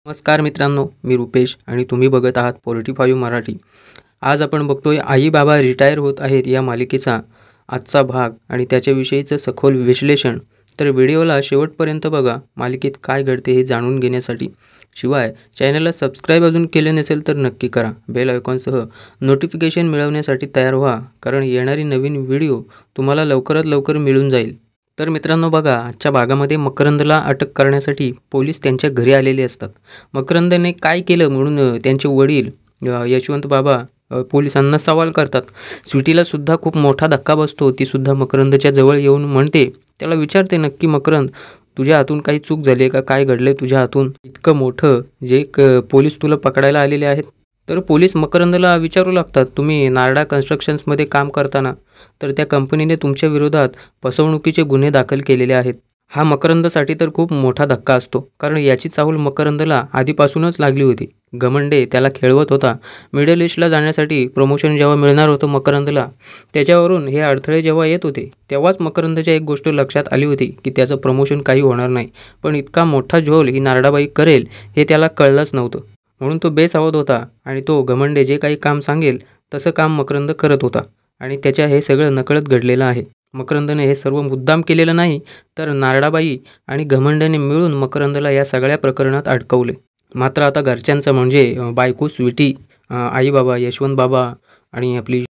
नमस्कार मित्रांनो, मी रुपेश आणि तुम्ही बघत आहात 45 मराठी। आज आपण बघतोय आई बाबा रिटायर होत आहेत या मालिकेचा आजचा भाग आणि त्याच्याविषयीचं सखोल विश्लेषण। तर व्हिडिओला शेवटपर्यंत बघा, मालिकेत काय घडते हे जाणून घेण्यासाठी। शिवाय चॅनलला सबस्क्राइब अजून केले नसेल तर नक्की करा। बेल आयकॉनसह नोटिफिकेशन मिळवण्यासाठी तयार व्हा, कारण येणारी नवीन व्हिडिओ तुम्हाला लवकरात लवकर मिळून जाईल। तर मित्रांनो बघा, आजच्या भागामध्ये मकरंदला अटक करण्यासाठी पोलीस त्यांच्या घरी आलेले असतात। मकरंदने काय केलं म्हणून त्यांचे वडील यशवंत बाबा पोलिसांना सवाल करतात। स्वीटीला सुद्धा खूप मोठा धक्का बसतो। ती सुद्धा मकरंदच्या जवळ येऊन म्हणते, त्याला विचारते, नक्की मकरंद, तुझ्या हातून काही चूक झाली का? काय घडले तुझ्या हातून? इतकं मोठं जे पोलीस तुला पकडायला आलेले आहेत। तर पोलीस मकरंदला विचारू लागतात, तुम्ही नारडा कन्स्ट्रक्शन्समध्ये काम करताना तर त्या कंपनीने तुमच्या विरोधात फसवणुकीचे गुन्हे दाखल केलेले आहेत। हा मकरंदसाठी तर खूप मोठा धक्का असतो, कारण याची चाहूल मकरंदला आधीपासूनच लागली होती। घमंडे त्याला खेळवत होता। मिडल ईस्टला जाण्यासाठी प्रमोशन जेव्हा मिळणार होतं मकरंदला, त्याच्यावरून हे अडथळे जेव्हा येत होते, तेव्हाच मकरंदच्या एक गोष्ट लक्षात आली होती की त्याचं प्रमोशन काही होणार नाही। पण इतका मोठा झोल ही नारडाबाई करेल हे त्याला कळलंच नव्हतं। म्हणून तो बेसावध होता आणि तो घमंडे जे काही काम सांगेल तसं काम मकरंद करत होता आणि त्याच्या हे सगळं नकळत घडलेलं आहे। मकरंदने हे सर्व मुद्दाम केलेलं नाही, तर नारडाबाई आणि घमंडने मिळून मकरंदला या सगळ्या प्रकरणात अडकवले। मात्र आता घरच्यांचं म्हणजे बायको स्वीटी, आई बाबा यशवंत बाबा आणि आपली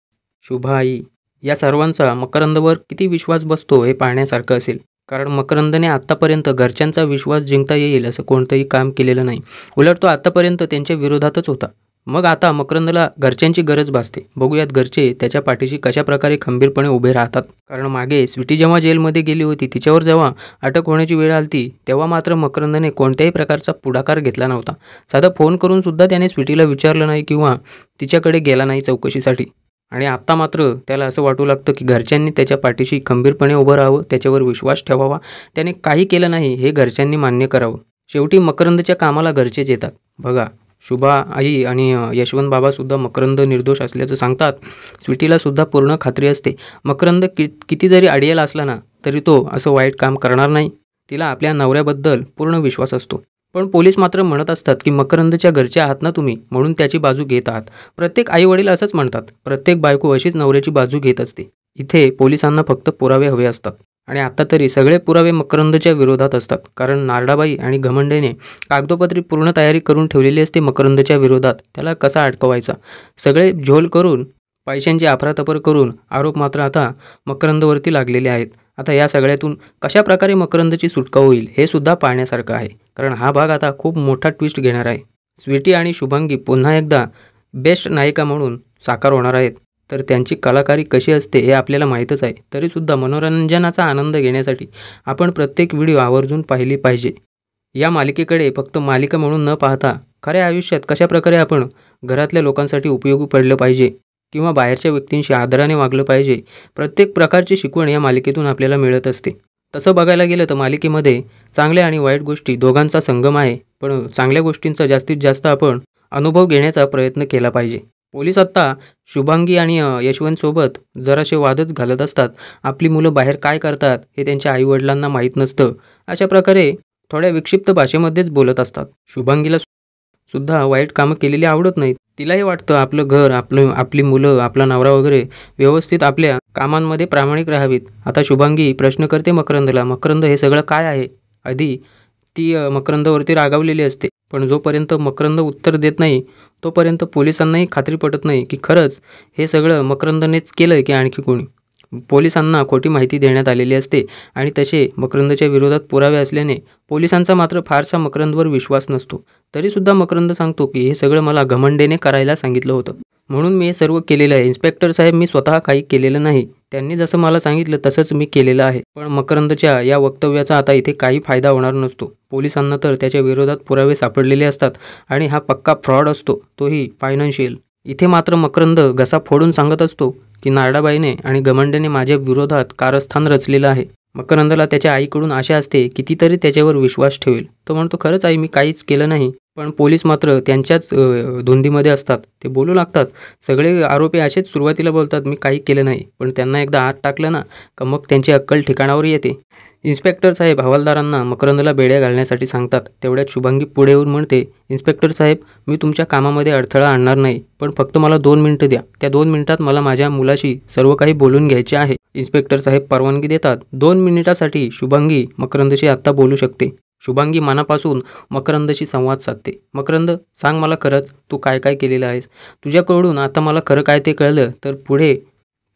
शुभा आई, या सर्वांचा मकरंदवर किती विश्वास बसतो हे पाहण्यासारखं असेल। कारण मकरंदने आत्तापर्यंत घरच्यांचा विश्वास जिंकता येईल असं कोणतंही काम केलेलं नाही। उलट तो आत्तापर्यंत त्यांच्या विरोधातच होता। मग आता मकरंदला घरच्यांची गरज भासते। बघूयात घरचे त्याच्या पाठीशी कशा प्रकारे खंबीरपणे उभे राहतात। कारण मागे स्वीटी जेव्हा जेलमध्ये गेली होती, तिच्यावर जेव्हा अटक होण्याची वेळ आली तेव्हा मात्र मकरंदने कोणत्याही प्रकारचा पुढाकार घेतला नव्हता। साधा फोन करून सुद्धा त्याने स्वीटीला विचारलं नाही किंवा तिच्याकडे गेला नाही चौकशीसाठी। आणि आता मात्र त्याला असं वाटू लागतं की घरच्यांनी त्याच्या पाठीशी खंबीरपणे उभं राहावं, त्याच्यावर विश्वास ठेवावा। त्याने काही केलं नाही हे घरच्यांनी मान्य करावं। शेवटी मकरंदच्या कामाला घरचेच येतात। बघा, शुभा आई आणि यशवंत बाबासुद्धा मकरंद निर्दोष असल्याचं सांगतात। स्वीटीला सुद्धा पूर्ण खात्री असते, मकरंद किती जरी अडियाल असला ना तरी तो असं वाईट काम करणार नाही। तिला आपल्या नवऱ्याबद्दल पूर्ण विश्वास असतो। पण पोलीस मात्र म्हणत असतात की मकरंदच्या घरचे आहात ना तुम्ही, म्हणून त्याची बाजू घेत आहात। प्रत्येक आईवडील असंच म्हणतात, प्रत्येक बायको अशीच नवऱ्याची बाजू घेत असते। इथे पोलिसांना फक्त पुरावे हवे असतात आणि आता तरी सगळे पुरावे मकरंदच्या विरोधात असतात। कारण नारडाबाई आणि घमंडेने कागदोपत्री पूर्ण तयारी करून ठेवलेली असते मकरंदच्या विरोधात। त्याला कसा अडकवायचा, सगळे झोल करून, पैशांची अफरातफर करून आरोप मात्र आता मकरंदवरती लागलेले आहेत। आता या सगळ्यातून कशा प्रकारे मकरंदची सुटका होईल हे सुद्धा पाहण्यासारखं आहे, कारण हा भाग आता खूप मोठा ट्विस्ट घेणार आहे। स्वीटी आणि शुभांगी पुन्हा एकदा बेस्ट नायिका म्हणून साकार होणार आहेत। तर त्यांची कलाकारी कशी असते हे आपल्याला माहीतच आहे। तरीसुद्धा मनोरंजनाचा आनंद घेण्यासाठी आपण प्रत्येक व्हिडिओ आवर्जून पाहिली पाहिजे। या मालिकेकडे फक्त मालिका म्हणून न पाहता खऱ्या आयुष्यात कशा प्रकारे आपण घरातल्या लोकांसाठी उपयोगी पडलं पाहिजे किंवा बाहेरच्या व्यक्तींशी आदराने वागलं पाहिजे, प्रत्येक प्रकारची शिकवण या मालिकेतून आपल्याला मिळत असते। तसं बघायला गेलं तर मालिकेमध्ये चांगल्या आणि वाईट गोष्टी दोघांचा संगम आहे, पण चांगल्या गोष्टींचा जास्तीत जास्त आपण अनुभव घेण्याचा प्रयत्न केला पाहिजे। पोलीस आत्ता शुभांगी आणि यशवंतसोबत जरासे वादच घालत असतात। आपली मुलं बाहेर काय करतात हे त्यांच्या आईवडिलांना माहीत नसतं, अशा प्रकारे थोड्या विक्षिप्त भाषेमध्येच बोलत असतात। शुभांगीला सुद्धा वाईट कामं केलेली आवडत नाहीत। तिलाही वाटतं आपलं घर, आपली मुलं, आपला नवरा वगैरे व्यवस्थित आपल्या कामांमध्ये प्रामाणिक राहावीत। आता शुभांगी प्रश्न करते मकरंदला, मकरंद हे सगळं काय आहे? आधी ती मकरंदवरती रागावलेली असते, पण जोपर्यंत मकरंद उत्तर देत नाही तोपर्यंत पोलिसांनाही खात्री पटत नाही की खरंच हे सगळं मकरंदनेच केलं की आणखी कोणी। पोलिसांना खोटी माहिती देण्यात आलेली असते आणि तसे मकरंदच्या विरोधात पुरावे असल्याने पोलिसांचा मात्र फारसा मकरंदवर विश्वास नसतो। तरीसुद्धा मकरंद सांगतो की हे सगळं मला घमंडेने करायला सांगितलं होतं, म्हणून मी हे सर्व केलेलं आहे। इन्स्पेक्टर साहेब, मी स्वतः काही केलेलं नाही, त्यांनी जसं मला सांगितलं तसंच मी केलेलं आहे। पण मकरंदच्या या वक्तव्याचा आता इथे काही फायदा होणार नसतो। पोलिसांना तर त्याच्या विरोधात पुरावे सापडलेले असतात आणि हा पक्का फ्रॉड असतो, तोही फायनान्शियल। इथे मात्र मकरंद घसा फोडून सांगत असतो की नारडाबाईने आणि घमंडेने माझ्या विरोधात कारस्थान रचलेलं आहे। मकरंदला त्याच्या आईकडून आशा असते कितीतरी त्याच्यावर विश्वास ठेवेल। तो म्हणतो, खरंच आई, मी काहीच केलं नाही। पण पोलीस मात्र त्यांच्याच धुंदीमध्ये असतात। ते बोलू लागतात, सगळे आरोपी असेच सुरुवातीला बोलतात मी काही केलं नाही, पण त्यांना एकदा आत टाकलं ना का मग त्यांची अक्कल ठिकाणावर येते। इन्स्पेक्टर साहेब हवालदारांना मकरंदला बेड्या घालण्यासाठी सांगतात. तेवढ्यात शुभांगी पुढे येऊन म्हणते, इन्स्पेक्टर साहेब, मी तुमच्या कामामध्ये अडथळा आणणार नाही, पण फक्त मला 2 मिनिटं द्या. त्या 2 मिनिटात मला माझ्या मुलाशी सर्व काही बोलून घ्यायचे आहे. इन्स्पेक्टर साहेब परवानगी देतात. 2 मिनिटासाठी शुभांगी मकरंदशी आत्ता बोलू शकते. शुभांगी मनापासून मकरंदशी संवाद साधते. मकरंद, सांग मला खरंच तू काय काय केलेलं आहेस. तुझ्याकडून आता मला खरं काय ते कळलं तर पुढे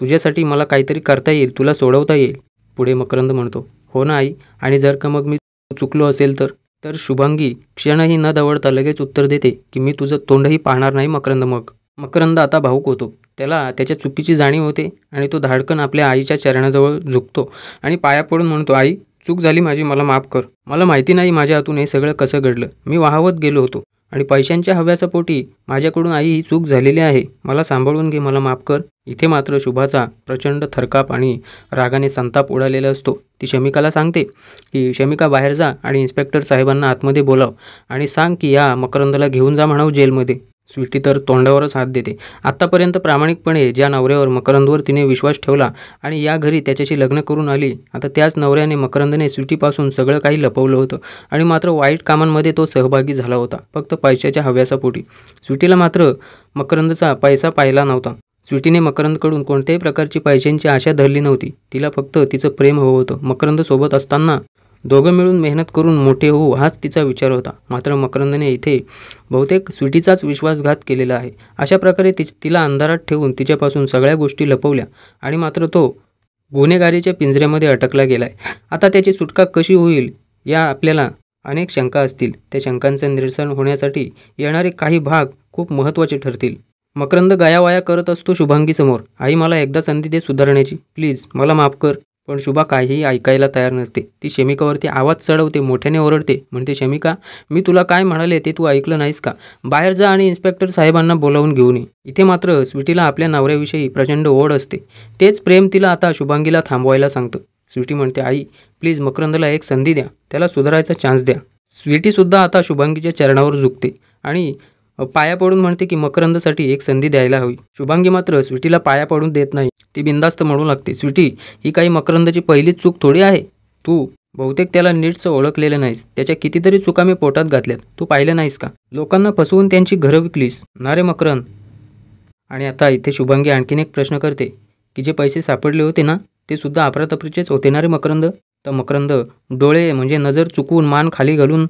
तुझ्यासाठी मला काहीतरी करता येईल, तुला सोडवता येईल. पुढे मकरंद म्हणतो, हो ना आई, आणि जर का मग मी चुकलो असेल तर शुभांगी क्षणही न दवडता लगेच उत्तर देते की मी तुझं तोंडही पाहणार नाही मकरंद. मग मकरंद आता भावूक होतो. त्याला त्याच्या चुकीची जाणीव होते आणि तो धाडकन आपल्या आईच्या चरणाजवळ झुकतो आणि पाया पडून म्हणतो, आई, चूक झाली माझी, मला माफ कर. मला माहिती नाही माझ्या हातून हे सगळं कसं घडलं. मी वाहवत गेलो होतो आणि पैशांच्या हव्यासापोटी माझ्याकडून आई ही चूक झालेली आहे. मला सांभाळून घे, मला माफ कर. इथे मात्र शुभाचा प्रचंड थरकाप आणि रागाने संताप उडालेला असतो. ती शमिकाला सांगते की शमिका बाहेर जा आणि इन्स्पेक्टर साहेबांना आतमध्ये बोलाव आणि सांग की या मकरंदला घेऊन जा म्हणावं जेलमध्ये. स्वीटी तर तोंडावरच हात देते. आत्तापर्यंत प्रामाणिकपणे ज्या नवऱ्यावर मकरंदवर तिने विश्वास ठेवला आणि या घरी त्याच्याशी लग्न करून आली, आता त्याच नवऱ्याने मकरंदने स्वीटीपासून सगळं काही लपवलं होतं आणि मात्र वाईट कामांमध्ये तो सहभागी झाला होता फक्त पैशाच्या हव्यासापोटी. स्वीटीला मात्र मकरंदचा पैसा पाहिला नव्हता. स्वीटीने मकरंदकडून कोणत्याही प्रकारची पैशांची आशा धरली नव्हती. तिला फक्त तिचं प्रेम हवं होतं. मकरंद सोबत असताना दोघं मिळून मेहनत करून मोठे होऊ हाच तिचा विचार होता. मात्र मकरंदने इथे बहुतेक स्वीटीचाच विश्वासघात केलेला आहे. अशा प्रकारे तिला अंधारात ठेवून तिच्यापासून सगळ्या गोष्टी लपवल्या आणि मात्र तो गुन्हेगारीच्या पिंजऱ्यामध्ये अटकला गेलाय. आता त्याची सुटका कशी होईल या आपल्याला अनेक शंका असतील. त्या शंकांचं निरसन होण्यासाठी येणारे काही भाग खूप महत्त्वाचे ठरतील. मकरंद गायावाया करत असतो शुभांगीसमोर, आई, मला एकदा संधी दे सुधारण्याची, प्लीज मला माफ कर. पण शुभा काहीही ऐकायला तयार नसते. ती शमिकावरती आवाज चढवते, मोठ्याने ओरडते, म्हणते, शमिका, मी तुला काय म्हणाले ते तू ऐकलं नाहीस का? बाहेर जा आणि इन्स्पेक्टर साहेबांना बोलावून घेऊन ये. इथे मात्र स्वीटीला आपल्या नवऱ्याविषयी प्रचंड ओढ असते. तेच प्रेम तिला आता शुभांगीला थांबवायला सांगतं. स्वीटी म्हणते, आई, प्लीज मकरंदला एक संधी द्या, त्याला सुधारायचा चान्स द्या. स्वीटीसुद्धा आता शुभांगीच्या चरणावर झुकते आणि पाया पडून म्हणते की मकरंदसाठी एक संधी द्यायला हवी. शुभांगी मात्र स्वीटीला पाया पडून देत नाही. ती बिंदास्त म्हणू लागते, स्वीटी, ही काही मकरंदची पहिलीच चूक थोडी आहे. तू बहुतेक त्याला नीटचं ओळखलेलं नाहीस. त्याच्या कितीतरी चुका मी पोटात घातल्यात, तू पाहिलं नाहीस का? लोकांना फसवून त्यांची घरं विकलीस ना रे मकरंद. आणि आता इथे शुभांगी आणखीन एक प्रश्न करते की जे पैसे सापडले होते ना, ते सुद्धा अफरातफरीचेच होते ना रे मकरंद? तर मकरंद डोळे म्हणजे नजर चुकवून मान खाली घालून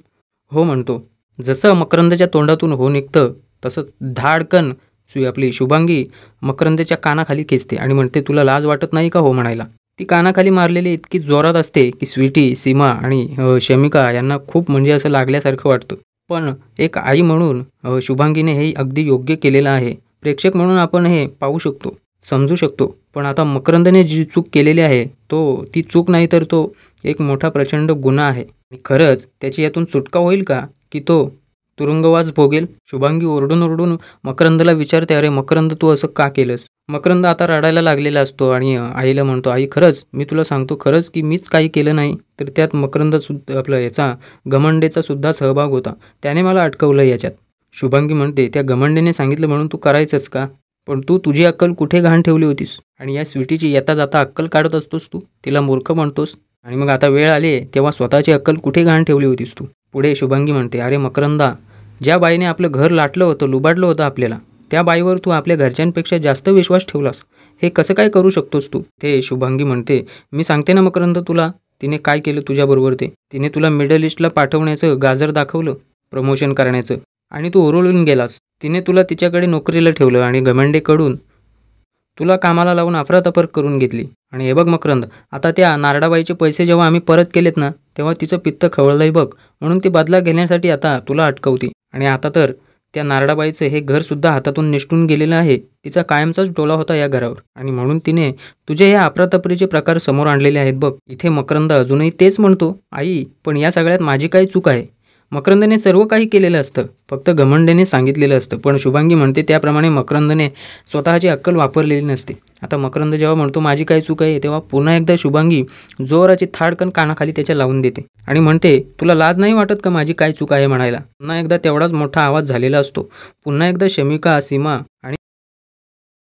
हो म्हणतो. जसं मकरंदच्या तोंडातून हो निघतं तसं धाडकन आपली शुभांगी मकरंदच्या कानाखाली खेचते आणि म्हणते, तुला लाज वाटत नाही का हो म्हणायला? ती कानाखाली मारलेली इतकी जोरात असते की स्वीटी, सीमा आणि शमिका यांना खूप म्हणजे असं लागल्यासारखं वाटतं. पण एक आई म्हणून शुभांगीने हे अगदी योग्य केलेलं आहे. प्रेक्षक म्हणून आपण हे पाहू शकतो, समजू शकतो. पण आता मकरंदने जी चूक केलेली आहे ती चूक नाही तर तो एक मोठा प्रचंड गुन्हा आहे. खरंच त्याची यातून सुटका होईल का की तो तुरुंगवास भोगेल? शुभांगी ओरडून ओरडून मकरंदला विचारते, अरे मकरंद, तू असं का केलंस? मकरंद आता रडायला लागलेला असतो आणि आईला म्हणतो, आई, खरंच मी तुला सांगतो खरंच की मीच काही केलं नाही. तर त्यात मकरंद सुद्धा आपलं याचा घमंडेचा सुद्धा सहभाग होता. त्याने मला अटकवलं याच्यात. शुभांगी म्हणते, त्या घमंडेने सांगितलं म्हणून तू करायचंस का? पण तू तुझी अक्कल कुठे घाण ठेवली होतीस? आणि या स्वीटीची येता जाता अक्कल काढत असतोस तू, तिला मूर्ख म्हणतोस. आणि मग आता वेळ आली तेव्हा स्वतःची अक्कल कुठे घाण ठेवली होतीस तू? पुढे शुभांगी म्हणते, अरे मकरंदा, ज्या बाईने आपलं घर लाटलं होतं, लुबाडलं होतं आपल्याला, त्या बाईवर तू आपल्या घरच्यांपेक्षा जास्त विश्वास ठेवलास. हे कसं काय करू शकतोस तू? ते शुभांगी म्हणते, मी सांगते ना मकरंद तुला, तिने काय केलं तुझ्याबरोबर ते. तिने तुला मिडल ईस्टला पाठवण्याचं गाजर दाखवलं, प्रमोशन करण्याचं, आणि तू ओरळून गेलास. तिने तुला तिच्याकडे नोकरीला ठेवलं आणि घमंडेकडून तुला कामाला लावून अफरातफर करून घेतली. आणि हे बघ मकरंद, आता त्या नारडाबाईचे पैसे जेव्हा आम्ही परत केलेत ना, तेव्हा तिचं पित्त खवळलंय बघ, म्हणून ती बदला घेण्यासाठी आता तुला अटकवती. आणि आता तर त्या नारडाबाईचं हे घरसुद्धा हातातून निसटून गेलेलं आहे. तिचा कायमचाच डोला होता या घरावर, आणि म्हणून तिने तुझे हे अफरातफरीचे प्रकार समोर आणलेले आहेत बघ. इथे मकरंद अजूनही तेच म्हणतो, आई, पण या सगळ्यात माझी काय चूक आहे? मकरंदने सर्व काही केलेलं असतं, फक्त घमंडेने सांगितलेलं असतं. पण शुभांगी म्हणते त्याप्रमाणे मकरंदने स्वतःची अक्कल वापरलेली नसते. आता मकरंद जेव्हा म्हणतो माझी काय चूक आहे, तेव्हा पुन्हा एकदा शुभांगी जोराची थाडकन कानाखाली त्याच्या लावून देते आणि म्हणते, तुला लाज नाही वाटत का माझी काय चूक आहे म्हणायला? पुन्हा एकदा तेवढाच मोठा आवाज झालेला असतो. पुन्हा एकदा शमिका, सीमा आणि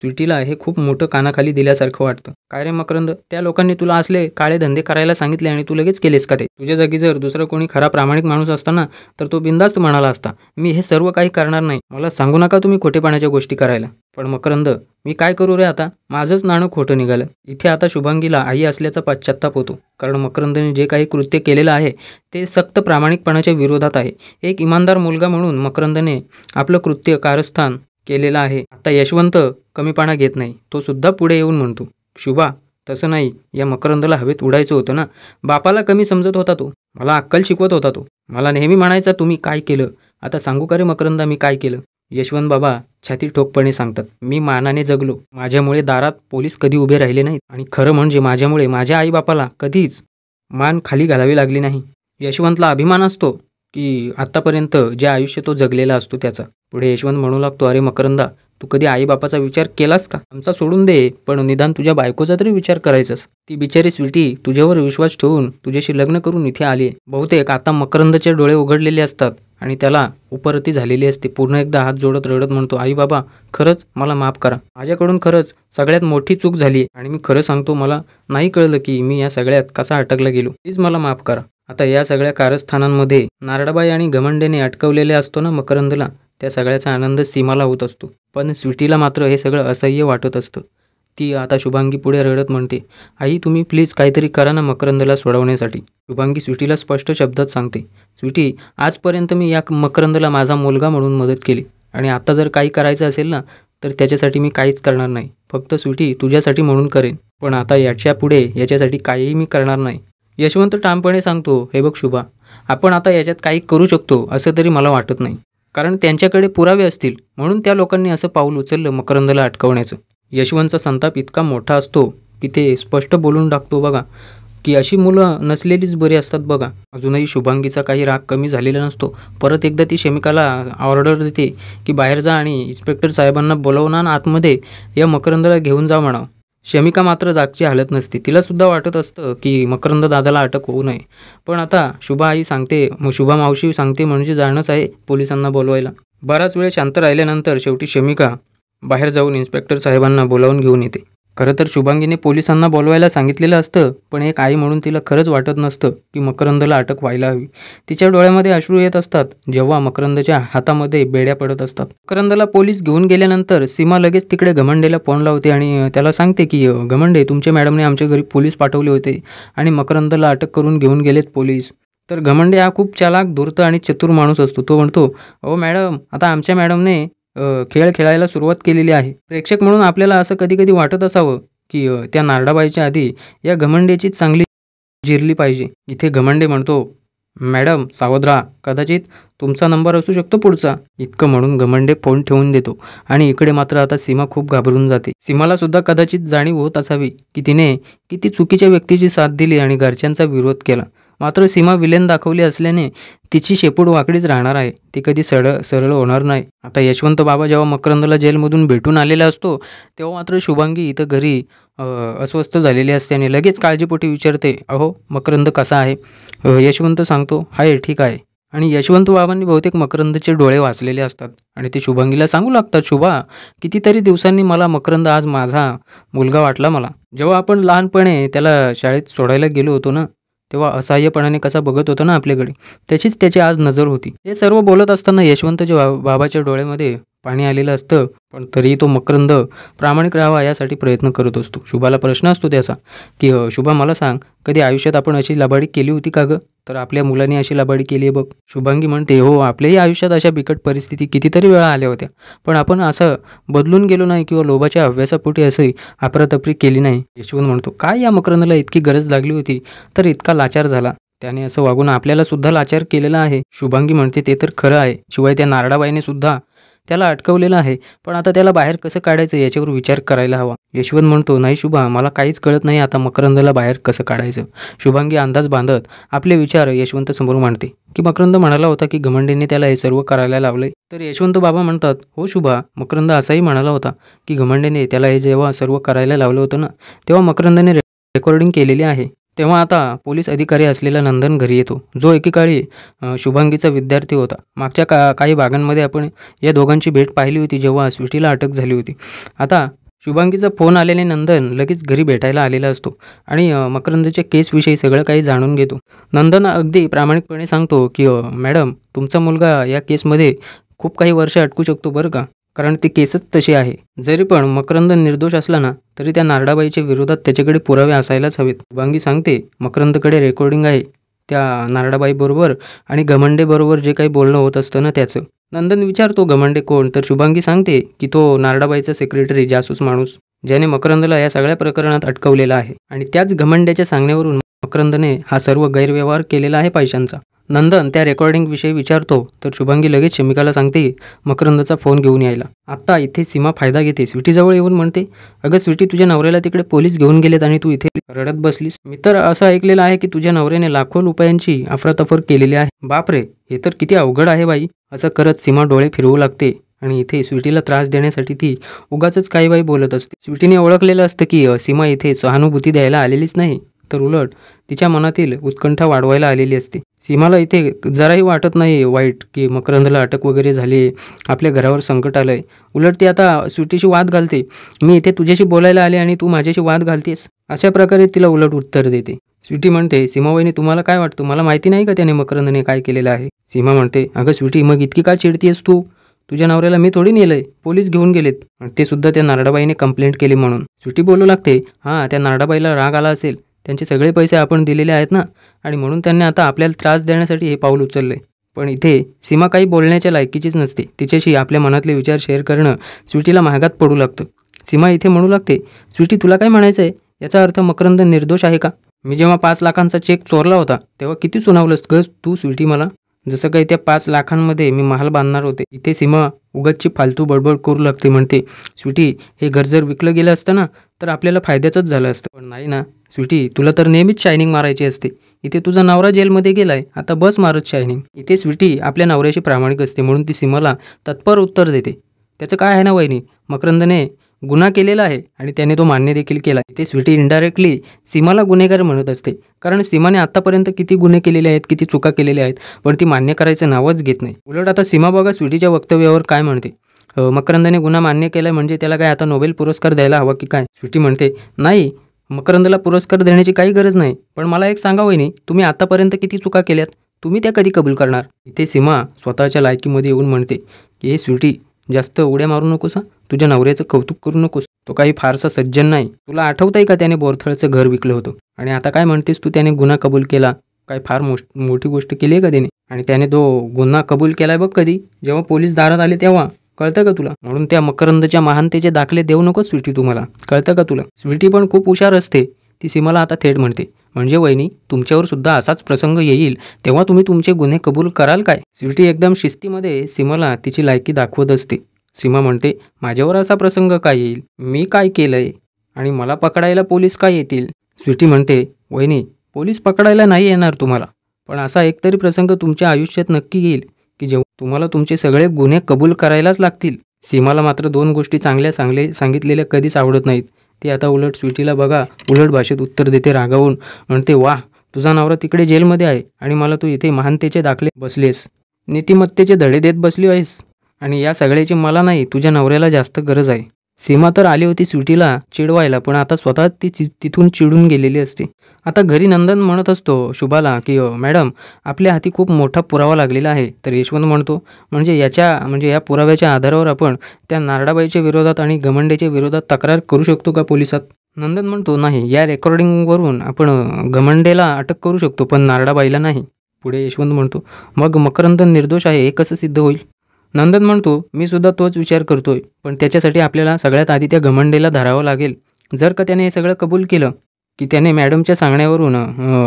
स्वीटीला हे खूप मोठं कानाखाली दिल्यासारखं वाटतं. काय रे मकरंद, त्या लोकांनी तुला असले काळे धंदे करायला सांगितले आणि तू लगेच केलेस का ते? तुझ्या जागी जर दुसरा कोणी खरा प्रामाणिक माणूस असता ना, तर तो बिनधास्त म्हणाला असता, मी हे सर्व काही करणार नाही, मला सांगू नका तुम्ही खोटेपणाच्या गोष्टी करायला. पण मकरंद, मी काय करू रे आता? माझंच नाणं खोटं निघालं. इथे आता शुभांगीला आई असल्याचा पश्चात्ताप होतो, कारण मकरंदने जे काही कृत्य केलेलं आहे ते सक्त प्रामाणिकपणाच्या विरोधात आहे. एक इमानदार मुलगा म्हणून मकरंदने आपलं कृत्य कारस्थान केलेलं आहे. आता यशवंत कमीपणा घेत नाही, तो सुद्धा पुढे येऊन म्हणतो, शुभा तसं नाही, या मकरंदला हवेत उडायचं होतं ना. बापाला कमी समजत होता तो, मला अक्कल शिकवत होता तो, मला नेहमी म्हणायचा तुम्ही काय केलं. आता सांगू का रे मकरंदा मी काय केलं? यशवंत बाबा छाती ठोकपणे सांगतात, मी मानाने जगलो, माझ्यामुळे दारात पोलीस कधी उभे राहिले नाहीत आणि खरं म्हणजे माझ्यामुळे माझ्या आईबापाला कधीच मान खाली घालावी लागली नाही. यशवंतला अभिमान असतो की आत्तापर्यंत जे आयुष्य तो जगलेला असतो त्याचा. पुढे यशवंत म्हणू लागतो, अरे मकरंदा, तू कधी आईबापाचा विचार केलास का? आमचा सोडून दे, पण निदान तुझ्या बायकोचा तरी विचार करायचास. ती बिचारी स्वीटी तुझ्यावर विश्वास ठेवून तुझ्याशी लग्न करून इथे आली आहे. बहुतेक आता मकरंदचे डोळे उघडलेले असतात आणि त्याला उपरती झालेली असते. पूर्ण एकदा हात जोडत रडत म्हणतो, आई बाबा, खरंच मला माफ करा, माझ्याकडून खरंच सगळ्यात मोठी चूक झाली आणि मी खरं सांगतो, मला नाही कळलं की मी या सगळ्यात कसा अटकला गेलो, प्लीज मला माफ करा. आता या सगळ्या कारस्थानांमध्ये नारडाबाई आणि घमंडेने अटकवलेले असतो ना मकरंदला, त्या सगळ्याचा आनंद सीमाला होत असतो. पण स्वीटीला मात्र हे सगळं असह्य वाटत असतं. ती आता शुभांगी पुढे रडत म्हणते, आई तुम्ही प्लीज काहीतरी करा ना मकरंदला सोडवण्यासाठी. शुभांगी स्वीटीला स्पष्ट शब्दात सांगते, स्वीटी, आजपर्यंत मी या मकरंदला माझा मुलगा म्हणून मदत केली आणि आता जर काही करायचं असेल ना, तर त्याच्यासाठी मी काहीच करणार नाही, फक्त स्वीटी तुझ्यासाठी म्हणून करेन, पण आता याच्या पुढे याच्यासाठी काहीही मी करणार नाही. यशवंत ठामपणे सांगतो, हे बघ शुभा, आपण आता याच्यात काही करू शकतो असं तरी मला वाटत नाही, कारण त्यांच्याकडे पुरावे असतील म्हणून त्या लोकांनी असं पाऊल उचललं मकरंदला अटकवण्याचं. यशवंतचा संताप इतका मोठा असतो की ते स्पष्ट बोलून टाकतो बघा, की अशी मुलं नसलेलीच बरी असतात बघा. अजूनही शुभांगीचा काही राग कमी झालेला नसतो. परत एकदा ती शमिकाला ऑर्डर देते की बाहेर जा आणि इन्स्पेक्टर साहेबांना बोलवून आण आतमध्ये, या मकरंदला घेऊन जा म्हणावं. शमिका मात्र जागची हालत नसते, तिलासुद्धा वाटत असतं की मकरंद दादाला अटक होऊ नये. पण आता शुभा मावशी सांगते म्हणजे जाणंच आहे पोलिसांना बोलवायला. बराच वेळ शांत राहिल्यानंतर शेवटी शमिका बाहेर जाऊन इन्स्पेक्टर साहेबांना बोलावून घेऊन येते. खरं तर शुभांगीने पोलिसांना बोलवायला सांगितलेलं असतं, पण एक आई म्हणून तिला खरंच वाटत नसतं की मकरंदला अटक व्हायला हवी. तिच्या डोळ्यामध्ये अश्रू येत असतात जेव्हा मकरंदच्या हातामध्ये बेड्या पडत असतात. मकरंदला पोलीस घेऊन गेल्यानंतर सीमा लगेच तिकडे घमंडेला फोन लावते आणि त्याला सांगते की घमंडे, तुमच्या मॅडमने आमच्या घरी पोलीस पाठवले होते आणि मकरंदला अटक करून घेऊन गेलेत पोलीस. तर घमंडे हा खूप चालाक, धूर्त आणि चतुर माणूस असतो. तो म्हणतो, अहो मॅडम, आता आमच्या मॅडमने खेळ खेळायला सुरुवात केलेली आहे. प्रेक्षक म्हणून आपल्याला असं कधी कधी वाटत असावं की त्या नारडाबाईच्या आधी या घमंडेची चांगली जिरली पाहिजे. इथे घमंडे म्हणतो, मॅडम सावध राहा, कदाचित तुमचा नंबर असू शकतो पुढचा. इतकं म्हणून घमंडे फोन ठेवून देतो आणि इकडे मात्र आता सीमा खूप घाबरून जाते. सीमाला सुद्धा कदाचित जाणीव होत असावी की तिने किती चुकीच्या व्यक्तीची साथ दिली आणि घरच्यांचा विरोध केला. मात्र सीमा विलेन दाखवली असल्याने तिची शेपूट वाकडीच राहणार आहे, ती कधी सरळ होणार नाही. आता यशवंत बाबा जेव्हा मकरंदला जेलमधून भेटून आलेला असतो तेव्हा मात्र शुभांगी इथं घरी अस्वस्थ झालेली असते आणि लगेच काळजीपोटी विचारते, अहो मकरंद कसा आहे? यशवंत सांगतो, हाय ठीक आहे. आणि यशवंत बाबांनी बहुतेक मकरंदचे डोळे वाचलेले असतात आणि ते शुभांगीला सांगू लागतात, शुभा, कितीतरी दिवसांनी मला मकरंद आज माझा मुलगा वाटला मला. जेव्हा आपण लहानपणे त्याला शाळेत सोडायला गेलो होतो ना, तेव्हा असहाय्यपणाने कसा बघत होता ना आपल्याकडे, त्याचीच त्याची आज नजर होती. हे सर्व बोलत असताना यशवंतच्या बाबाच्या डोळ्यामध्ये पाणी आलेलं असतं, पण तरीही तो मकरंद प्रामाणिक राहावा यासाठी प्रयत्न करत असतो. शुभाला प्रश्न असतो त्याचा की शुभा मला सांग, कधी आयुष्यात आपण अशी लबाडी केली होती का गं? तर आपल्या मुलांनी अशी लबाडी केली आहे बघ. शुभांगी म्हणते, हो, आपल्याही आयुष्यात अशा बिकट परिस्थिती कितीतरी वेळा आल्या होत्या, पण आपण असं बदलून गेलो नाही किंवा लोभाच्या हव्यासापोटी असे अफरातफरी केली नाही. यशवंत म्हणतो, काय या मकरंदला इतकी गरज लागली होती तर इतका लाचार झाला? त्याने असं वागून आपल्याला सुद्धा लाचार केलेला आहे. शुभांगी म्हणते, ते तर खरं आहे, शिवाय त्या नारडाबाईने सुद्धा त्याला अटकवलेलं आहे, पण आता त्याला बाहेर कसं काढायचं याच्यावर विचार करायला हवा. यशवंत म्हणतो, नाही शुभा, मला काहीच कळत नाही आता मकरंदला बाहेर कसं काढायचं. शुभांगी अंदाज बांधत आपले विचार यशवंत समोर मांडते की मकरंद म्हणाला होता की घमंडेने त्याला हे सर्व करायला लावले. तर यशवंत बाबा म्हणतात, हो शुभा, मकरंद असाही म्हणाला होता की घमंडेने त्याला हे जेव्हा सर्व करायला लावलं होतं ना, तेव्हा मकरंदने रेकॉर्डिंग केलेली आहे. तेव्हा आता पोलीस अधिकारी असलेला नंदन घरी येतो, जो एकेकाळी शुभांगीचा विद्यार्थी होता. मागच्या काही भागांमध्ये आपण या दोघांची भेट पाहिली होती जेव्हा स्वीटीला अटक झाली होती. आता शुभांगीचा फोन आल्याने नंदन लगेच घरी भेटायला आलेला असतो आणि मकरंदच्या केसविषयी सगळं काही जाणून घेतो. नंदन अगदी प्रामाणिकपणे सांगतो की मॅडम, तुमचा मुलगा या केसमध्ये खूप काही वर्ष अटकू शकतो बरं का, कारण ती केसच तशी आहे. जरी पण मकरंद निर्दोष असला ना, तरी त्या नारडाबाईच्या विरोधात त्याच्याकडे पुरावे असायलाच हवेत. शुभांगी सांगते मकरंदकडे रेकॉर्डिंग आहे त्या नारडाबाईबरोबर आणि घमंडेबरोबर जे काही बोलणं होत असतं ना त्याचं. नंदन विचारतो घमंडे कोण, तर शुभांगी सांगते की तो नारडाबाईचा सेक्रेटरी, जासूस माणूस, ज्याने मकरंदला या सगळ्या प्रकरणात अटकवलेला आहे आणि त्याच घमंड्याच्या सांगण्यावरून मकरंदने हा सर्व गैरव्यवहार केलेला आहे पैशांचा. नंदन त्या रेकॉर्डिंगविषयी विचारतो तर शुभांगी लगेच शमिकाला सांगते मकरंदचा फोन घेऊन यायला. आता इथे सीमा फायदा घेते. स्वीटीजवळ येऊन म्हणते, अगं स्वीटी, तुझ्या नवऱ्याला तिकडे पोलीस घेऊन गेलेत आणि तू इथे रडत बसलीस. मी तर असं ऐकलेलं आहे की तुझ्या नवऱ्याने लाखो रुपयांची अफरातफर केलेली आहे. बापरे, हे तर किती अवघड आहे बाई. असं करत सीमा डोळे फिरवू लागते आणि इथे स्वीटीला त्रास देण्यासाठी ती उगाचच काही बाई बोलत असते. स्वीटीने ओळखलेलं असतं की सीमा इथे सहानुभूती द्यायला आलेलीच नाही, तर उलट तिच्या मनातील उत्कंठा वाढवायला आलेली असते. सीमाला इथे जराही वाटत नाही वाईट की मकरंदला अटक वगैरे झाली, आपल्या घरावर संकट आलं आहे. उलट ती आता स्वीटीशी वाद घालते. मी इथे तुझ्याशी बोलायला आले आणि तू माझ्याशी वाद घालतेस, अशा प्रकारे तिला उलट उत्तर देते. स्वीटी म्हणते, सीमावहिनी, तुम्हाला काय वाटतं, मला माहिती नाही का त्याने मकरंदने काय केलेलं आहे? सीमा म्हणते, अगं स्वीटी, मग इतकी का चिडतीयस तू? तुझ्या नवऱ्याला मी थोडी नेलंय, पोलीस घेऊन गेलेत, ते सुद्धा त्या नारडाबाईने कंप्लेंट केली म्हणून. स्वीटी बोलू लागते, हां, त्या नारडाबाईला राग आला असेल, त्यांचे सगळे पैसे आपण दिलेले आहेत ना, आणि म्हणून त्यांनी आता आपल्याला त्रास देण्यासाठी हे पाऊल उचललंय. पण इथे सीमा काही बोलण्याच्या लायकीचीच नसते. तिच्याशी आपल्या मनातले विचार शेअर करणं स्वीटीला महागात पडू लागतं. सीमा इथे म्हणू लागते, स्वीटी, तुला काय म्हणायचं आहे? याचा अर्थ मकरंद निर्दोष आहे का? मी जेव्हा 5 लाखांचा चेक चोरला होता तेव्हा किती सुनावलंस ग तू स्वीटी मला, जसं काही त्या 5 लाखांमध्ये मी महाल बांधणार होते. इथे सीमा उगाचची फालतू बडबड करू लागते. म्हणते, स्वीटी, हे घर जर विकलं गेलं असतं ना तर आपल्याला फायद्याचंच झालं असतं. पण नाही ना स्वीटी, तुला तर नेहमीच शायनिंग मारायची असते. इथे तुझा नवरा जेलमध्ये गेलाय, आता बस मारत शायनिंग. इथे स्वीटी आपल्या नवऱ्याशी प्रामाणिक असते म्हणून ती सीमाला तत्पर उत्तर देते. त्याचं काय आहे ना वहिनी, मकरंदने गुन्हा केलेला आहे आणि त्याने तो मान्य देखील केला. इथे स्वीटी इनडायरेक्टली सीमाला गुन्हेगार म्हणत असते, कारण सीमाने आत्तापर्यंत किती गुन्हे केलेले आहेत, किती चुका केलेल्या आहेत, पण ती मान्य करायचं नावच घेत नाही. उलट आता सीमा बघा स्वीटीच्या वक्तव्यावर काय म्हणते, मकरंदने गुन्हा मान्य केलाय म्हणजे त्याला काय आता नोबेल पुरस्कार द्यायला हवा की काय? स्वीटी म्हणते, नाही, मकरंदला पुरस्कार देण्याची काही गरज नाही, पण मला एक सांगा वहिनी, तुम्ही आतापर्यंत किती चुका केल्यात, तुम्ही त्या कधी कबूल करणार? इथे सीमा स्वतःच्या लायकीमध्ये येऊन म्हणते की हे स्वीटी, जास्त उड्या मारू नकोस, तुझ्या नवऱ्याचं कौतुक करू नकोस, तो काही फारसा सज्जन नाही. तुला आठवतंय का त्याने बोरथळचं घर विकलं होतं, आणि आता काय म्हणतेस तू त्याने गुन्हा कबूल केला? काय फार मोठी गोष्ट केली आहे का त्याने? आणि त्याने तो गुन्हा कबूल केलाय बघ कधी, जेव्हा पोलीस दारात आले तेव्हा, कळतं का तुला? म्हणून त्या मकरंदच्या महानतेचे दाखले देऊ नको स्वीटी तुम्हाला, कळतं का तुला? स्वीटी पण खूप हुशार असते. ती सीमाला आता थेट म्हणते, म्हणजे वहिनी, तुमच्यावर सुद्धा असाच प्रसंग येईल तेव्हा तुम्ही तुमचे गुन्हे कबूल कराल काय? स्वीटी एकदम शिस्तीमध्ये सीमाला तिची लायकी दाखवत असते. सीमा म्हणते, माझ्यावर असा प्रसंग काय येईल? मी काय केलंय आणि मला पकडायला पोलीस काय येतील? स्वीटी म्हणते, वहिनी, पोलीस पकडायला नाही येणार तुम्हाला, पण असा एकतरी प्रसंग तुमच्या आयुष्यात नक्की येईल की जेव्हा तुम्हाला तुमचे सगळे गुन्हे कबूल करायलाच लागतील. सीमाला मात्र 2 गोष्टी चांगल्या सांगितलेल्या कधीच आवडत नाहीत. ती आता उलट स्वीटीला बघा उलट भाषेत उत्तर देते रागावून. म्हणते, वाह, तुझा नवरा तिकडे जेलमध्ये आहे आणि मला तू इथे महानतेचे दाखले बसलेस, नीतिमत्तेचे धडे देत बसली आहेस, आणि या सगळ्याची मला नाही, तुझ्या नवऱ्याला जास्त गरज आहे. सीमा तर आली होती स्वीटीला चिडवायला, पण आता स्वतः ती तिथून चिडून गेलेली असते. आता घरी नंदन म्हणत असतो शुभाला की मॅडम, आपल्या हाती खूप मोठा पुरावा लागलेला आहे. तर यशवंत म्हणतो, म्हणजे या पुराव्याच्या आधारावर आपण त्या नारडाबाईच्या विरोधात आणि घमंडेच्या विरोधात तक्रार करू शकतो का पोलिसात? नंदन म्हणतो, नाही, या रेकॉर्डिंगवरून आपण घमंडेला अटक करू शकतो पण नारडाबाईला नाही. पुढे यशवंत म्हणतो, मग मकरंद निर्दोष आहे हे कसं सिद्ध होईल? नंदन म्हणतो, मी सुद्धा तोच विचार करतोय, पण त्याच्यासाठी आपल्याला सगळ्यात आधी त्या घमंडेला धरावं लागेल. जर का त्याने हे सगळं कबूल केलं की त्याने मॅडमच्या सांगण्यावरून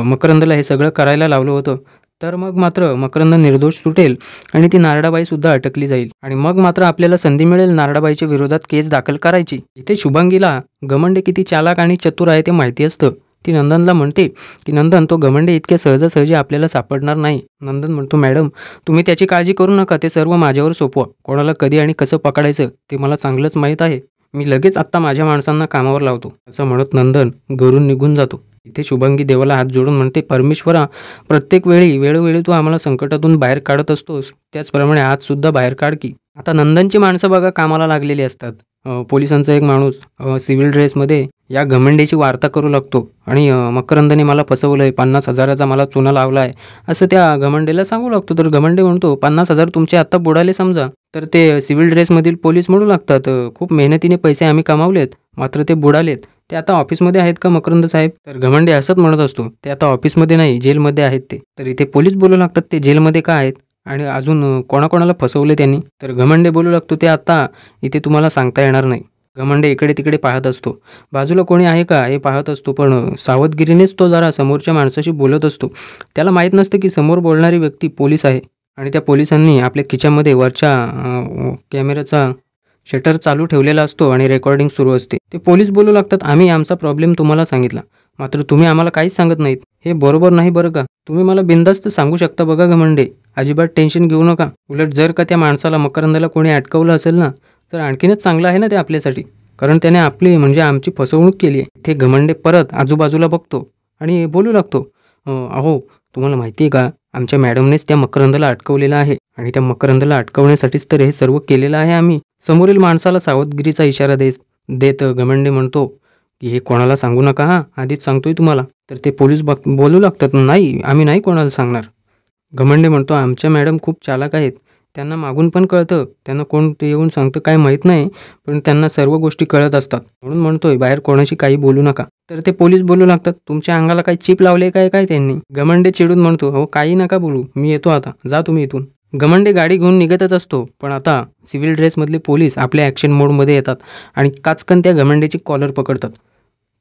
मकरंदला हे सगळं करायला लावलं होतं, तर मग मात्र मकरंद निर्दोष सुटेल आणि ती नारडाबाईसुद्धा अटकली जाईल, आणि मग मात्र आपल्याला संधी मिळेल नारडाबाईच्या विरोधात केस दाखल करायची. इथे शुभांगीला घमंडे किती चालाक आणि चतुर आहे ते माहिती असतं. ती नंदनला म्हणते की नंदन, तो घमंडे इतक्या सहजासहजी आपल्याला सापडणार नाही. नंदन म्हणतो, मॅडम, तुम्ही त्याची काळजी करू नका, ते सर्व माझ्यावर सोपवा. कोणाला कधी आणि कसं पकडायचं ते मला चांगलंच माहीत आहे. मी लगेच आत्ता माझ्या माणसांना कामावर लावतो. असं म्हणत नंदन घरून निघून जातो. इथे शुभांगी देवाला हात जोडून म्हणते, परमेश्वरा, प्रत्येक वेळोवेळी तू आम्हाला संकटातून बाहेर काढत असतोस, त्याचप्रमाणे आजसुद्धा बाहेर काढ की. आता नंदनची माणसं बघा कामाला लागलेली असतात पोलिसांचा एक माणूस सिव्हिल ड्रेसमध्ये या घमंडेची वार्ता करू लागतो आणि मकरंदने मला फसवलं आहे, 50,000चा मला चुना लावला आहे असं त्या घमंडेला सांगू लागतो. तर घमंडे म्हणतो 50,000 तुमचे आत्ता बुडाले समजा. तर ते सिव्हिल ड्रेसमधील पोलीस म्हणू लागतात खूप मेहनतीने पैसे आम्ही कमावलेत, मात्र ते बुडालेत. ते आता ऑफिसमध्ये आहेत का मकरंद साहेब? तर घमंडे असंच म्हणत असतो, ते आता ऑफिसमध्ये नाही, जेलमध्ये आहेत ते. तर इथे पोलीस बोलू लागतात, ते जेलमध्ये का आहेत आणि अजून कोणाकोणाला फसवले त्यांनी? तर घमंडे बोलू लागतो, ते आता इथे तुम्हाला सांगता येणार नाही. घमंडे इकडे तिकडे पाहत असतो, बाजूला कोणी आहे का हे पाहत असतो, पण सावधगिरीनेच तो जरा समोरच्या माणसाशी बोलत असतो. त्याला माहीत नसतं की समोर बोलणारी व्यक्ती पोलीस आहे आणि त्या पोलिसांनी आपल्या खिच्यामध्ये वरच्या कॅमेऱ्याचा शटर चालू ठेवलेला असतो आणि रेकॉर्डिंग सुरू असते. ते पोलीस बोलू लागतात, आम्ही आमचा प्रॉब्लेम तुम्हाला सांगितला, मात्र तुम्ही आम्हाला काहीच सांगत नाहीत. हे बरोबर नाही बरं का? तुम्ही मला बिनधास्त सांगू शकता बघा घमंडे, अजिबात टेन्शन घेऊ नका. उलट जर का त्या माणसाला मकरंदला कोणी अटकवलं असेल ना, तर आणखीनच चांगलं आहे ना ते आपल्यासाठी, कारण त्याने आपली म्हणजे आमची फसवणूक केली आहे. ते घमंडे परत आजूबाजूला बघतो आणि बोलू लागतो, अहो तुम्हाला माहिती आहे का, आमच्या मॅडमनेच त्या मकरंदला अटकवलेलं आहे आणि त्या मकरंदला अटकवण्यासाठीच तर हे सर्व केलेलं आहे आम्ही. समोरील माणसाला सावधगिरीचा इशारा देत घमंडे म्हणतो की हे कोणाला सांगू नका हां, आधीच सांगतोय तुम्हाला. तर ते पोलीस बोलू लागतात, नाही आम्ही नाही कोणाला सांगणार. घमंडे म्हणतो, आमच्या मॅडम खूप चालाक आहेत, त्यांना मागून पण कळतं, त्यांना कोण ते येऊन सांगतं काय माहीत नाही, पण त्यांना सर्व गोष्टी कळत असतात, म्हणून म्हणतोय बाहेर कोणाशी काही बोलू नका. तर ते पोलीस बोलू लागतात, तुमच्या अंगाला काही चिप लावले काय त्यांनी? घमंडे चिडून म्हणतो, हो काही नका बोलू, मी येतो आता, जा तुम्ही इथून. घमंडे गाडी घेऊन निघतच असतो, पण आता सिव्हिल ड्रेसमधले पोलीस आपल्या ॲक्शन मोडमध्ये येतात आणि काचकन त्या घमंडेची कॉलर पकडतात.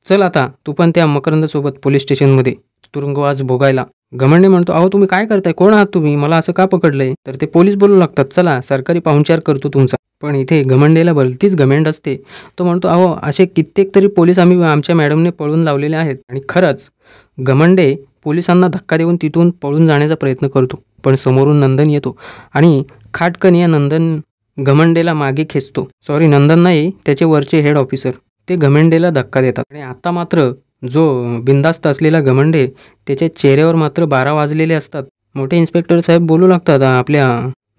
चल आता तू पण त्या मकरंदसोबत पोलीस स्टेशनमध्ये तुरुंगवास भोगायला. घमंडे म्हणतो, अहो तुम्ही काय करताय, कोण आहात तुम्ही, मला असं का पकडलंय? तर ते पोलीस बोलू लागतात, चला सरकारी पाहुणचार करतो तुमचा. पण इथे घमंडेला भलतीच घमेंड असते. तो म्हणतो, अहो असे कित्येक तरी पोलीस आम्ही आमच्या मॅडमने पळून लावलेले आहेत. आणि खरंच घमंडे पोलिसांना धक्का देऊन तिथून पळून जाण्याचा प्रयत्न करतो, पण समोरून नंदन येतो आणि खाटकन या नंदन घमंडेला मागे खेचतो. सॉरी, नंदन नाही, त्याचे वरचे हेड ऑफिसर. ते घमंडेला धक्का देतात आणि आता मात्र जो बिनधास्त असलेला घमंडे, त्याच्या चेहऱ्यावर मात्र 12 वाजलेले असतात. मोठे इन्स्पेक्टर साहेब बोलू लागतात आपल्या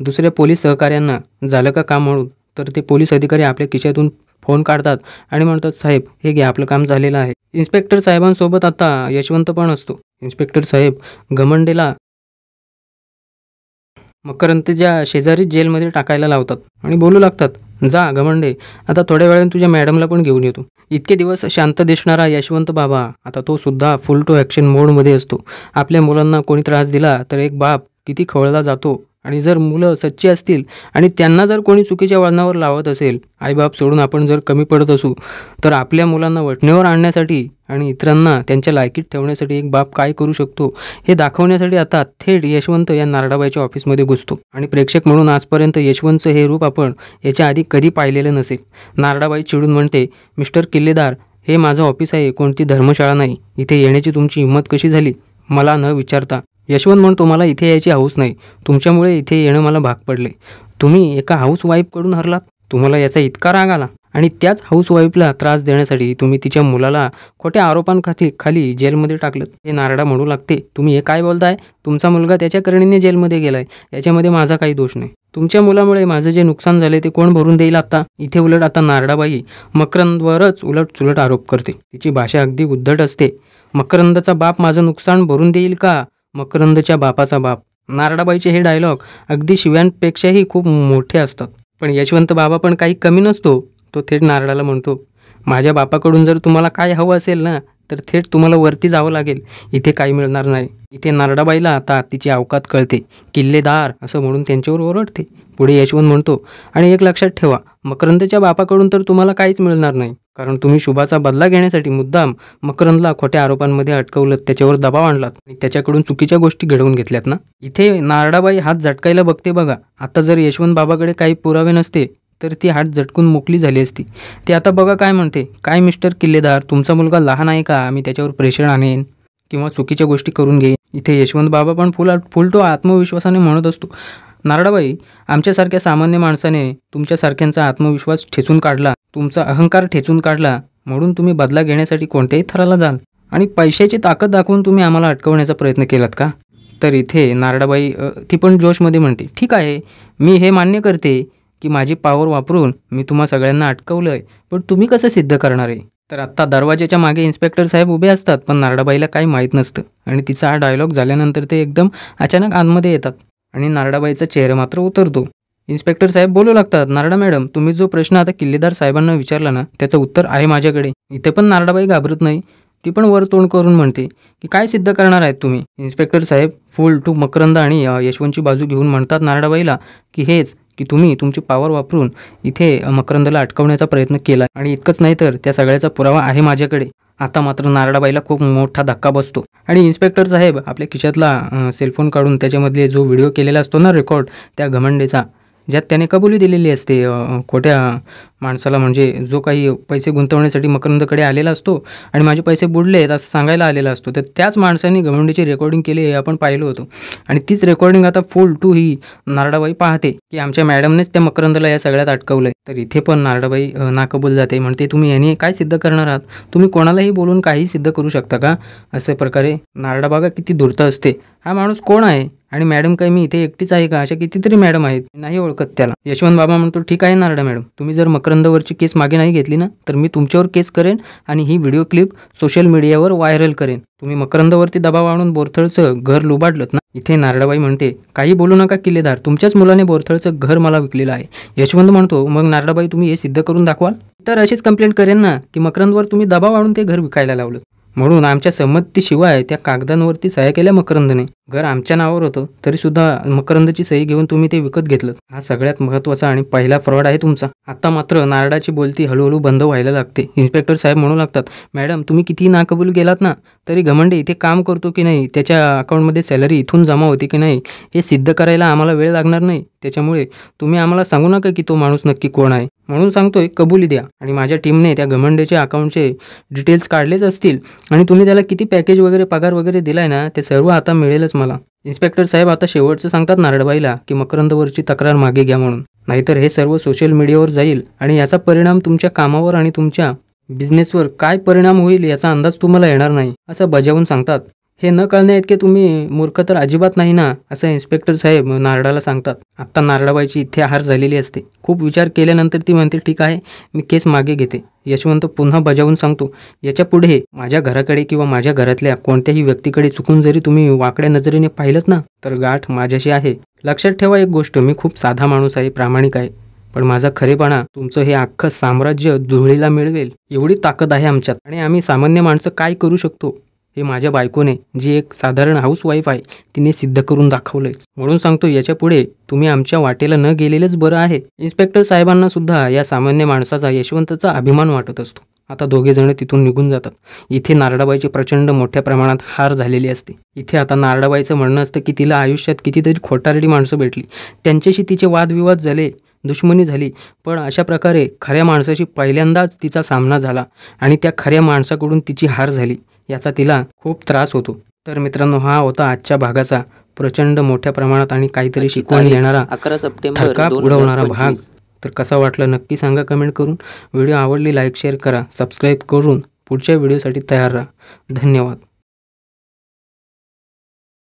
दुसऱ्या पोलीस सहकाऱ्यांना, झालं का काम म्हणून. तर ते पोलीस अधिकारी आपल्या खिशातून फोन काढतात आणि म्हणतात, साहेब हे घ्या, आपलं काम झालेलं आहे. इन्स्पेक्टर साहेबांसोबत आता यशवंत पण असतो. इन्स्पेक्टर साहेब घमंडेला मकरंदच्या शेजारी जेलमध्ये टाकायला लावतात आणि बोलू लागतात, जा घमंडे, आता थोड्या वेळाने तुझ्या मॅडमला पण घेऊन येतो. इतके दिवस शांत दिसणारा यशवंत बाबा आता तो सुद्धा फुल टू ॲक्शन मोडमध्ये असतो. आपल्या मुलांना कोणी त्रास दिला तर एक बाप किती खवळला जातो, आणि जर मुलं सच्ची असतील आणि त्यांना जर कोणी चुकीच्या वळणावर लावत असेल, आईबाप सोडून आपण जर कमी पडत असू, तर आपल्या मुलांना वठणीवर आणण्यासाठी आणि इतरांना त्यांच्या लायकीत ठेवण्यासाठी एक बाप काय करू शकतो हे दाखवण्यासाठी आता थेट यशवंत या नारडाबाईच्या ऑफिसमध्ये घुसतो. आणि प्रेक्षक म्हणून आजपर्यंत यशवंतचं हे रूप आपण याच्या आधी कधी पाहिलेलं नसेल. नारडाबाई चिडून म्हणते, मिस्टर किल्लेदार, हे माझं ऑफिस आहे, कोणती धर्मशाळा नाही. इथे येण्याची तुमची हिंमत कशी झाली मला न विचारता? यशवंत म्हणतो, मला इथे यायची हौस नाही, तुमच्यामुळे इथे येणं मला भाग पडले. तुम्ही एका हाऊसवाईफकडून हरलात, तुम्हाला याचा इतका राग आला आणि त्याच हाऊसवाईफला त्रास देण्यासाठी तुम्ही तिच्या मुलाला खोट्या आरोपांखाली जेलमध्ये टाकलं. हे नारडा म्हणू लागते, तुम्ही हे काय बोलताय? तुमचा मुलगा त्याच्या करणीने जेलमध्ये गेलाय, याच्यामध्ये माझा काही दोष नाही. तुमच्या मुलामुळे माझं जे नुकसान झाले ते कोण भरून देईल आता? इथे उलट आता नारडाबाई मकरंदवरच उलट आरोप करते. तिची भाषा अगदी उद्धट असते. मकरंदचा बाप माझं नुकसान भरून देईल का? मकरंदच्या बापाचा बाप. नारडाबाईचे हे डायलॉग अगदी शिव्यांपेक्षाही खूप मोठे असतात. पण यशवंत बाबा पण काही कमी नसतो. तो थेट नारडाला म्हणतो, माझ्या बापाकडून जर तुम्हाला काय हवं असेल ना, तर थेट तुम्हाला वरती जावं लागेल, इथे काही मिळणार नाही. इथे नारडाबाईला आता तिची अवकात कळते. किल्लेदार असं म्हणून त्यांच्यावर ओरडते. पुढे यशवंत म्हणतो, आणि एक लक्षात ठेवा, मकरंदच्या बापाकडून तर तुम्हाला काहीच मिळणार नाही, कारण तुम्ही शुभाचा बदला घेण्यासाठी मुद्दाम मकरंदला खोट्या आरोपांमध्ये अटकवलं, त्याच्यावर दबाव आणलात आणि त्याच्याकडून चुकीच्या गोष्टी घडवून घेतल्यात ना. इथे नारडाबाई हात झटकायला बघते बघा. आता जर यशवंत बाबाकडे काही पुरावे नसते तर ती हात झटकून मोकळी झाली असती. ते आता बघा काय म्हणते, काय मिस्टर किल्लेदार, तुमचा मुलगा लहान आहे का? आम्ही त्याच्यावर प्रेशर आणेन किंवा चुकीच्या गोष्टी करून घेईन. इथे यशवंत बाबा पण फुल तो आत्मविश्वासाने म्हणत असतो, नारडाबाई, आमच्यासारख्या सामान्य माणसाने तुमच्यासारख्यांचा आत्मविश्वास ठेचून काढला, तुमचा अहंकार ठेचून काढला, म्हणून तुम्ही बदला घेण्यासाठी कोणत्याही थराला जाल आणि पैशाची ताकद दाखवून तुम्ही आम्हाला अटकवण्याचा प्रयत्न केलात का? तर इथे नारडाबाई ती पण जोशमध्ये म्हणते, ठीक आहे, मी हे मान्य करते की माझी पॉवर वापरून मी तुम्हा सगळ्यांना अटकवलं आहे, पण तुम्ही कसं सिद्ध करणार आहे? तर आत्ता दरवाजाच्या मागे इन्स्पेक्टर साहेब उभे असतात, पण नारडाबाईला काही माहीत नसतं आणि तिचा हा डायलॉग झाल्यानंतर ते एकदम अचानक आतमध्ये येतात आणि नारडाबाईचा चेहरा मात्र उतरतो. इन्स्पेक्टर साहेब बोलू लागतात, नारडा मॅडम, तुम्ही जो प्रश्न आता किल्लेदार साहेबांना विचारला ना, त्याचं उत्तर आहे माझ्याकडे. इथे पण नारडाबाई घाबरत नाही. ती पण वर तोंड करून म्हणते की काय सिद्ध करणार आहेत तुम्ही? इन्स्पेक्टर साहेब फुल टू मकरंद आणि यशवंतची बाजू घेऊन म्हणतात नारडाबाईला की हेच की तुम्ही तुमची पॉवर वापरून इथे मकरंदला अटकवण्याचा प्रयत्न केला आणि इतकंच नाही तर त्या सगळ्याचा पुरावा आहे माझ्याकडे. आता मात्र नारडाबाईला खूप मोठा धक्का बसतो आणि इन्स्पेक्टर साहेब आपल्या खिशातला सेलफोन काढून त्याच्यामधले जो व्हिडिओ केलेला असतो ना रेकॉर्ड त्या घमंडेचा, ज्यात त्याने कबुली दिलेली असते खोट्या माणसाला, म्हणजे जो काही पैसे गुंतवण्यासाठी मकरंदकडे आलेला असतो आणि माझे पैसे बुडले आहेत असं सांगायला आलेला असतो, तर त्याच माणसाने घमंडीची रेकॉर्डिंग केली हे आपण पाहिलं होतं. आणि तीच रेकॉर्डिंग आता फुल टू ही नारडाबाई पाहते की आमच्या मॅडमनेच त्या मकरंदला या सगळ्यात अटकवलं आहे. तर इथे पण नारडाबाई नाकबूल जाते, म्हणते तुम्ही यांनी काय सिद्ध करणार आहात? तुम्ही कोणालाही बोलून काही सिद्ध करू शकता का? अशा प्रकारे नारडा बघा किती धूर्त असते. हा माणूस कोण आहे आणि मॅडम काय मी इथे एकटीच आहे का? अशा कितीतरी मॅडम आहेत, नाही ओळखत त्याला. यशवंत बाबा म्हणतो ठीक आहे नारडा मॅडम, तुम्ही जर मकरंदवरची केस मागे नाही घेतली ना, तर मी तुमच्यावर केस करेन आणि ही व्हिडिओ क्लिप सोशल मीडियावर व्हायरल करेन. तुम्ही मकरंदवरती दबाव आणून बोरथळचं घर लुबाडलं ना. इथे नारडाबाई म्हणते काही बोलू नका किल्लेदार, तुमच्याच मुलाने बोरथळचं घर मला विकलेलं आहे. यशवंत म्हणतो मग नारडाबाई तुम्ही हे सिद्ध करून दाखवाल? तर अशीच कंप्लेंट करेन ना की मकरंदवर तुम्ही दबाव आणून ते घर विकायला लावलं, म्हणून आमच्या संमतीशिवाय त्या कागदांवरती सह्या केल्या मकरंदने. घर आमच्या नावावर होतं तरीसुद्धा मकरंदची सही घेऊन तुम्ही ते विकत घेतलं. हा सगळ्यात महत्त्वाचा आणि पहिला फ्रॉड आहे तुमचा. आता मात्र नारडाची बोलती हळूहळू बंद व्हायला लागते. इन्स्पेक्टर साहेब म्हणू लागतात मॅडम तुम्ही कितीही नाकबूल गेलात ना, तरी घमंडे इथे काम करतो की नाही, त्याच्या अकाउंटमध्ये सॅलरी इथून जमा होती की नाही, हे सिद्ध करायला आम्हाला वेळ लागणार नाही. त्याच्यामुळे तुम्ही आम्हाला सांगू नका की तो माणूस नक्की कोण आहे. म्हणून सांगतोय कबुली द्या आणि माझ्या टीमने त्या घमंडेच्या अकाउंटचे डिटेल्स काढलेच असतील आणि तुम्ही त्याला किती पॅकेज वगैरे पगार वगैरे दिलाय ना, ते सर्व आता मिळेलच मला. इन्स्पेक्टर साहेब आता शेवटचं सांगतात नारडाबाईला की मकरंदवरची तक्रार मागे घ्या म्हणून, नाहीतर हे सर्व सोशल मीडियावर जाईल आणि याचा परिणाम तुमच्या कामावर आणि तुमच्या बिझनेसवर काय परिणाम होईल याचा अंदाज तुम्हाला येणार नाही, असं बजावून सांगतात. हे न कळण्या इतके तुम्ही मूर्ख तर अजिबात नाही ना, असं इन्स्पेक्टर साहेब नारडाला सांगतात. आत्ता नारडाबाईची इथे हार झालेली असते. खूप विचार केल्यानंतर ती म्हणते ठीक आहे मी केस मागे घेते. यशवंत पुन्हा बजावून सांगतो याच्या पुढे माझ्या घराकडे किंवा माझ्या घरातल्या कोणत्याही व्यक्तीकडे चुकून जरी तुम्ही वाकड्या नजरेने पाहिलंत ना, तर गाठ माझ्याशी आहे. लक्षात ठेवा एक गोष्ट, मी खूप साधा माणूस आहे, प्रामाणिक आहे, पण माझा खरेपणा तुमचं हे अख्खं साम्राज्य धुळीला मिळवेल एवढी ताकद आहे आमच्यात. आणि आम्ही सामान्य माणसं काय करू शकतो हे माझ्या बायकोने, जी एक साधारण हाऊसवाईफ आहे, तिने सिद्ध करून दाखवलंय. म्हणून सांगतो याच्या पुढे तुम्ही आमच्या वाटेला न गेलेलंच बरं आहे. इन्स्पेक्टर साहेबांना सुद्धा या सामान्य माणसाचा यशवंतचा अभिमान वाटत असतो. आता दोघे जण तिथून निघून जातात. इथे नारडाबाईची प्रचंड मोठ्या प्रमाणात हार झालेली असते. इथे आता नारडाबाईचं म्हणणं असतं की तिला आयुष्यात कितीतरी खोटारडी माणसं भेटली, त्यांच्याशी तिचे वादविवाद झाले, दुश्मनी झाली, पण अशा प्रकारे खऱ्या माणसाशी पहिल्यांदाच तिचा सामना झाला आणि त्या खऱ्या माणसाकडून तिची हार झाली, याचा तिला खूप त्रास होतो. तर मित्रांनो, हा होता आजच्या भागाचा प्रचंड मोठ्या प्रमाणात आणि काहीतरी शिकवण देणारा, 11 सप्टेंबर थरकाप उडवणारा भाग. तर कसा वाटला नक्की सांगा कमेंट करून. व्हिडिओ आवडली लाईक शेअर करा, सबस्क्राईब करून पुढच्या व्हिडिओसाठी तयार राहा. धन्यवाद.